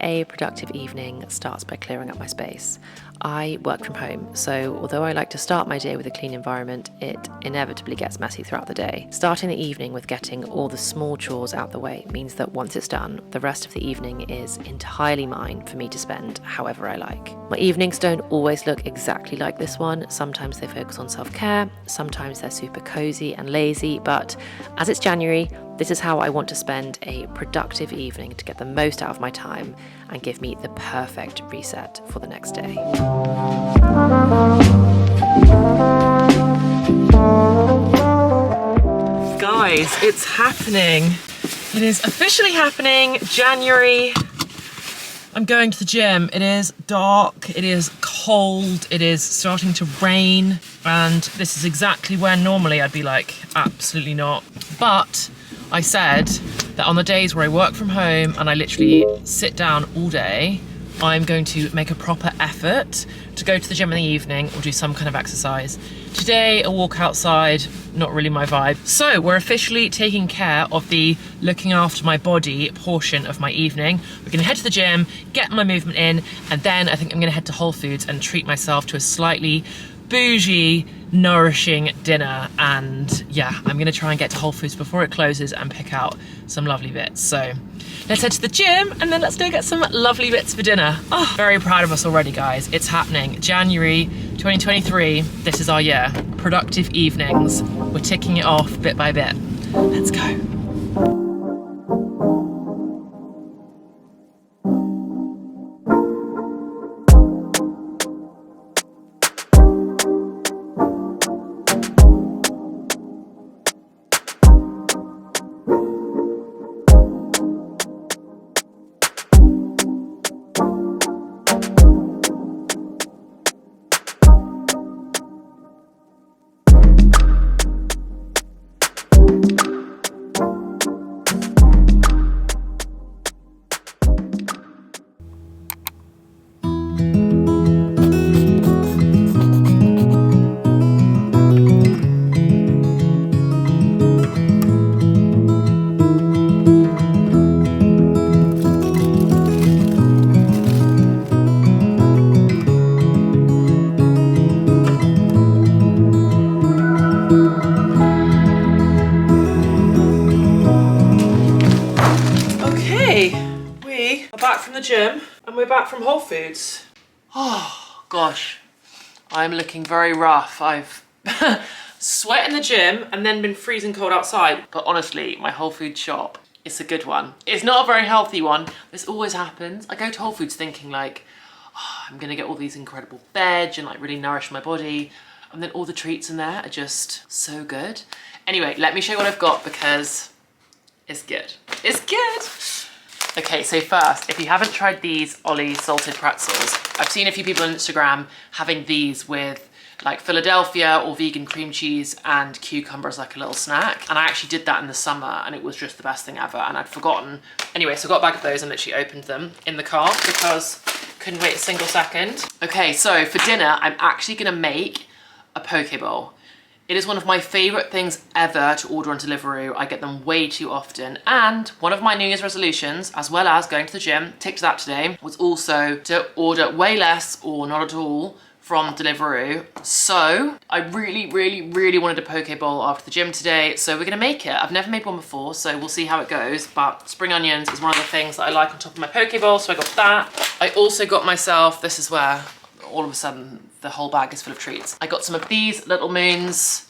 a productive evening starts by clearing up my space. I work from home, so although I like to start my day with a clean environment, it inevitably gets messy throughout the day. Starting the evening with getting all the small chores out the way means that once it's done, the rest of the evening is entirely mine for me to spend however I like. My evenings don't always look exactly like this one. Sometimes they focus on self-care, sometimes they're super cozy and lazy, but as it's January, this is how I want to spend a productive evening to get the most out of my time and give me the perfect reset for the next day. Guys, it's happening. It is officially happening. January. I'm going to the gym. It is dark, it is cold, it is starting to rain, and this is exactly when normally I'd be like, absolutely not. But I said that on the days where I work from home and I literally sit down all day, I'm going to make a proper effort to go to the gym in the evening or do some kind of exercise. Today, a walk outside, not really my vibe. So we're officially taking care of the looking after my body portion of my evening. We're gonna head to the gym, get my movement in, and then I think I'm gonna head to Whole Foods and treat myself to a slightly bougie, nourishing dinner. And yeah, I'm gonna try and get to Whole Foods before it closes and pick out some lovely bits. So let's head to the gym and then let's go get some lovely bits for dinner. Oh, very proud of us already, guys. It's happening. January 2023, this is our year. Productive evenings. We're ticking it off bit by bit. Let's go. Back from the gym and we're back from Whole Foods. Oh gosh, I'm looking very rough. I've sweat in the gym and then been freezing cold outside. But honestly, my Whole Foods shop is a good one. It's not a very healthy one. This always happens. I go to Whole Foods thinking like, oh, I'm gonna get all these incredible veg and like really nourish my body. And then all the treats in there are just so good. Anyway, let me show you what I've got because it's good. It's good. Okay, so first, if you haven't tried these Ollie's salted pretzels, I've seen a few people on Instagram having these with like Philadelphia or vegan cream cheese and cucumber as like a little snack. And I actually did that in the summer and it was just the best thing ever and I'd forgotten. Anyway, so I got a bag of those and literally opened them in the car because couldn't wait a single second. Okay, so for dinner, I'm actually gonna make a poke bowl. It is one of my favorite things ever to order on Deliveroo. I get them way too often. And one of my New Year's resolutions, as well as going to the gym, ticked that today, was also to order way less or not at all from Deliveroo. So I really wanted a poke bowl after the gym today. So we're gonna make it. I've never made one before, so we'll see how it goes. But spring onions is one of the things that I like on top of my poke bowl, so I got that. I also got myself, this is where all of a sudden the whole bag is full of treats. I got some of these little moons,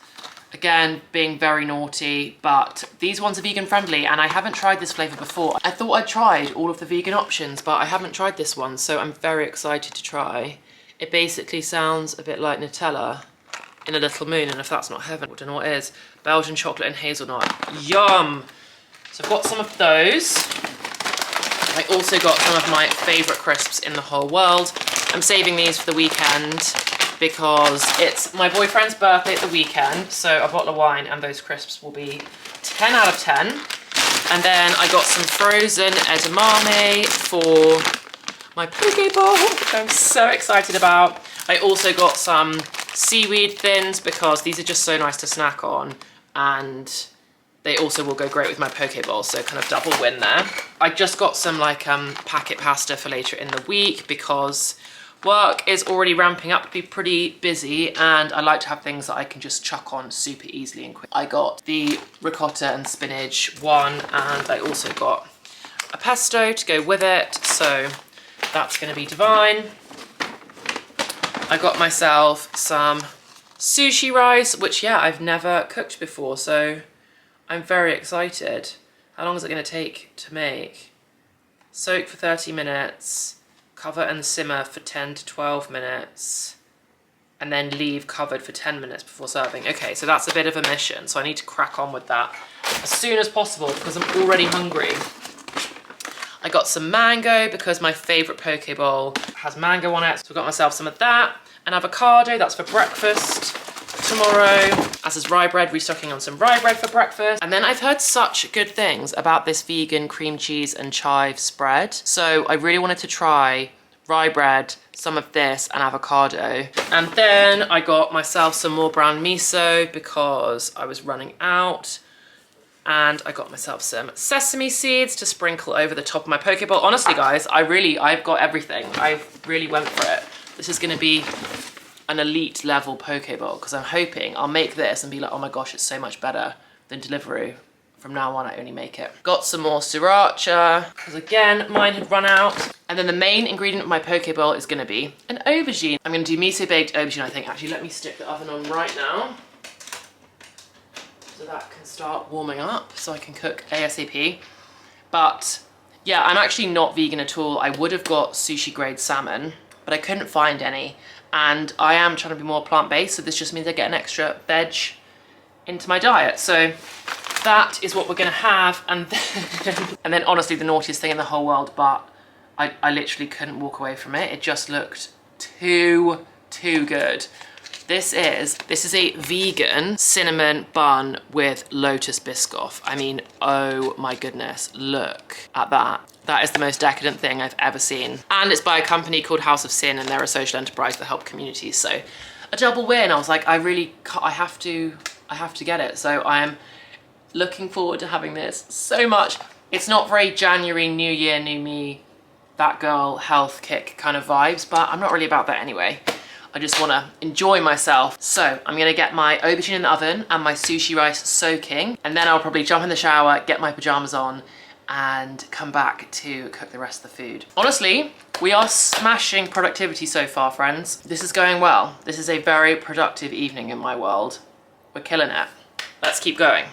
again, being very naughty, but these ones are vegan friendly and I haven't tried this flavor before. I thought I'd tried all of the vegan options, but I haven't tried this one, so I'm very excited to try. It basically sounds a bit like Nutella in a little moon, and if that's not heaven, I don't know what is. Belgian chocolate and hazelnut. Yum! So I've got some of those. I also got some of my favorite crisps in the whole world. I'm saving these for the weekend because it's my boyfriend's birthday at the weekend, so a bottle of wine and those crisps will be 10 out of 10. And then I got some frozen edamame for my poke bowl, which I'm so excited about. I also got some seaweed thins because these are just so nice to snack on, and they also will go great with my poke bowls, so kind of double win there. I just got some like packet pasta for later in the week because work is already ramping up to be pretty busy, and I like to have things that I can just chuck on super easily and quick. I got the ricotta and spinach one, and I also got a pesto to go with it, so that's gonna be divine. I got myself some sushi rice, which yeah, I've never cooked before, so I'm very excited. How long is it gonna take to make? Soak for 30 minutes, cover and simmer for 10 to 12 minutes, and then leave covered for 10 minutes before serving. Okay, so that's a bit of a mission, so I need to crack on with that as soon as possible because I'm already hungry. I got some mango because my favourite poke bowl has mango on it. So I got myself some of that. An avocado, that's for breakfast tomorrow. As is rye bread, restocking on some rye bread for breakfast. And then I've heard such good things about this vegan cream cheese and chive spread. So I really wanted to try rye bread, some of this, and avocado. And then I got myself some more brown miso because I was running out. And I got myself some sesame seeds to sprinkle over the top of my poke bowl. Honestly, guys, I've got everything. I really went for it. This is gonna be an elite level poke bowl because I'm hoping I'll make this and be like, oh my gosh, it's so much better than Deliveroo. From now on, I only make it. Got some more sriracha because again, mine had run out. And then the main ingredient of my poke bowl is gonna be an aubergine. I'm gonna do miso baked aubergine, I think. Actually, let me stick the oven on right now, so that can start warming up so I can cook ASAP. But yeah, I'm actually not vegan at all. I would have got sushi grade salmon, but I couldn't find any. And I am trying to be more plant-based, so this just means I get an extra veg into my diet. So that is what we're gonna have. And then honestly, the naughtiest thing in the whole world, but I literally couldn't walk away from it. It just looked too good. This is a vegan cinnamon bun with lotus biscoff. I mean, oh my goodness, look at that. That is the most decadent thing I've ever seen. And it's by a company called House of Sin, and they're a social enterprise that help communities. So a double win. I was like, I have to get it. So I am looking forward to having this so much. It's not very January, New Year, New Me, that girl health kick kind of vibes, but I'm not really about that anyway. I just want to enjoy myself. So I'm going to get my aubergine in the oven and my sushi rice soaking, and then I'll probably jump in the shower, get my pajamas on, and come back to cook the rest of the food. Honestly, we are smashing productivity so far, friends. This is going well. This is a very productive evening in my world. We're killing it. Let's keep going.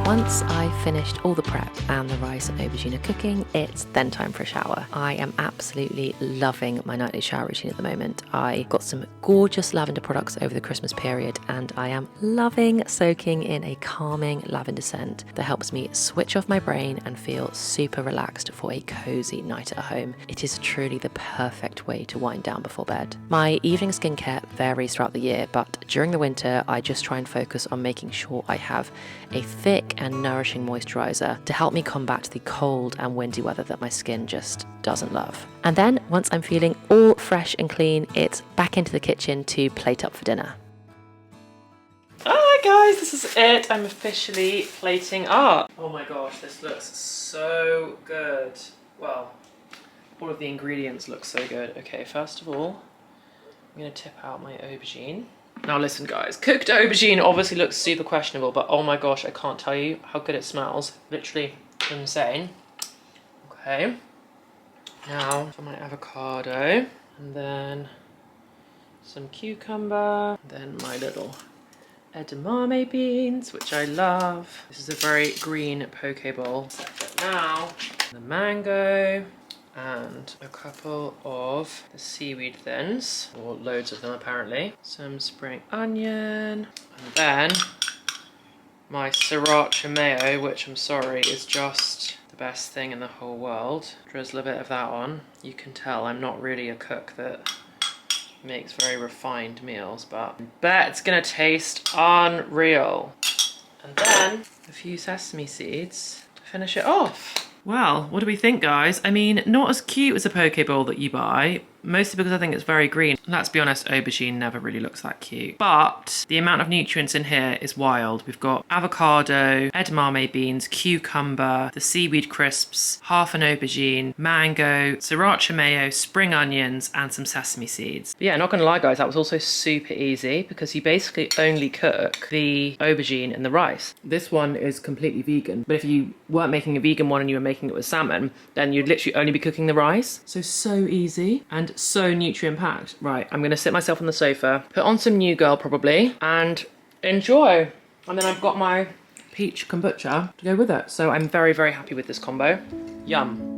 Once I've finished all the prep and the rice and aubergine are cooking, it's then time for a shower. I am absolutely loving my nightly shower routine at the moment. I got some gorgeous lavender products over the Christmas period, and I am loving soaking in a calming lavender scent that helps me switch off my brain and feel super relaxed for a cozy night at home. It is truly the perfect way to wind down before bed. My evening skincare varies throughout the year, but during the winter, I just try and focus on making sure I have a thick and nourishing moisturizer to help me combat the cold and windy weather that my skin just doesn't love. And then once I'm feeling all fresh and clean, it's back into the kitchen to plate up for dinner. Alright guys, this is it. I'm officially plating up. Oh my gosh, this looks so good. Well, all of the ingredients look so good. Okay, first of all, I'm gonna tip out my aubergine. Now listen guys, cooked aubergine obviously looks super questionable, but oh my gosh, I can't tell you how good it smells. Literally insane. Okay, now for my avocado, and then some cucumber, then my little edamame beans, which I love. This is a very green poke bowl. Now, the mango, and a couple of the seaweed thins, or loads of them apparently. Some spring onion, and then my sriracha mayo, which I'm sorry is just the best thing in the whole world. Drizzle a bit of that on. You can tell I'm not really a cook that makes very refined meals, but I bet it's gonna taste unreal. And then a few sesame seeds to finish it off. Well, what do we think, guys? I mean, not as cute as a poke bowl that you buy, mostly because I think it's very green. Let's be honest, aubergine never really looks that cute. But the amount of nutrients in here is wild. We've got avocado, edamame beans, cucumber, the seaweed crisps, half an aubergine, mango, sriracha mayo, spring onions, and some sesame seeds. But yeah, not gonna lie, guys, that was also super easy because you basically only cook the aubergine and the rice. This one is completely vegan, but if you weren't making a vegan one and you were making it with salmon, then you'd literally only be cooking the rice. So easy and so nutrient packed. Right, I'm gonna sit myself on the sofa, put on some New Girl probably, and enjoy. And then I've got my peach kombucha to go with it. So I'm very, very happy with this combo. Yum.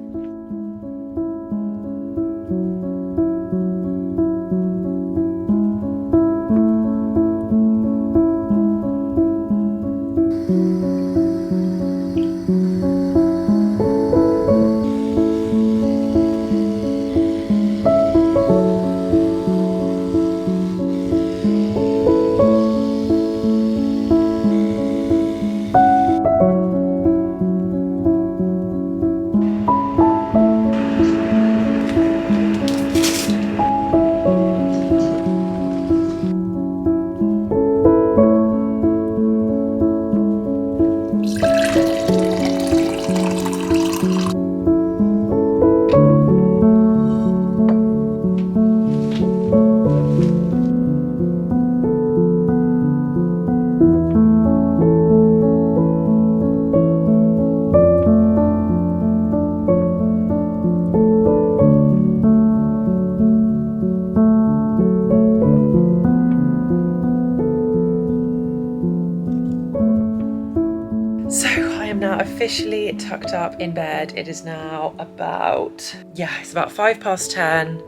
Officially tucked up in bed. It is now about, it's about 10:05.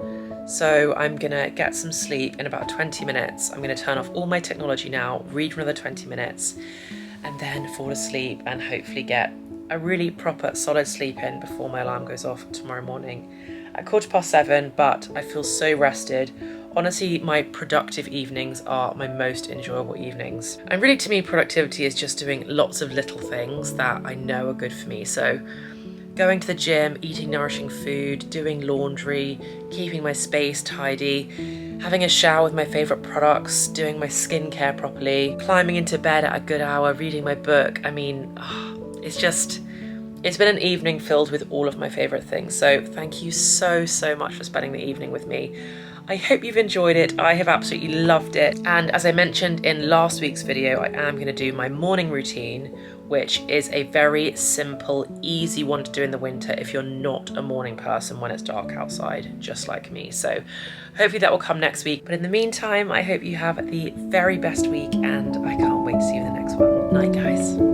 So I'm gonna get some sleep in about 20 minutes. I'm gonna turn off all my technology now, read for another 20 minutes, and then fall asleep and hopefully get a really proper solid sleep in before my alarm goes off tomorrow morning at 7:15, but I feel so rested. Honestly, my productive evenings are my most enjoyable evenings. And really, to me, productivity is just doing lots of little things that I know are good for me. So going to the gym, eating nourishing food, doing laundry, keeping my space tidy, having a shower with my favorite products, doing my skincare properly, climbing into bed at a good hour, reading my book. I mean, it's been an evening filled with all of my favorite things. So thank you so much for spending the evening with me. I hope you've enjoyed it. I have absolutely loved it. And as I mentioned in last week's video, I am going to do my morning routine, which is a very simple, easy one to do in the winter if you're not a morning person when it's dark outside, just like me. So hopefully that will come next week. But in the meantime, I hope you have the very best week, and I can't wait to see you in the next one. Night, guys.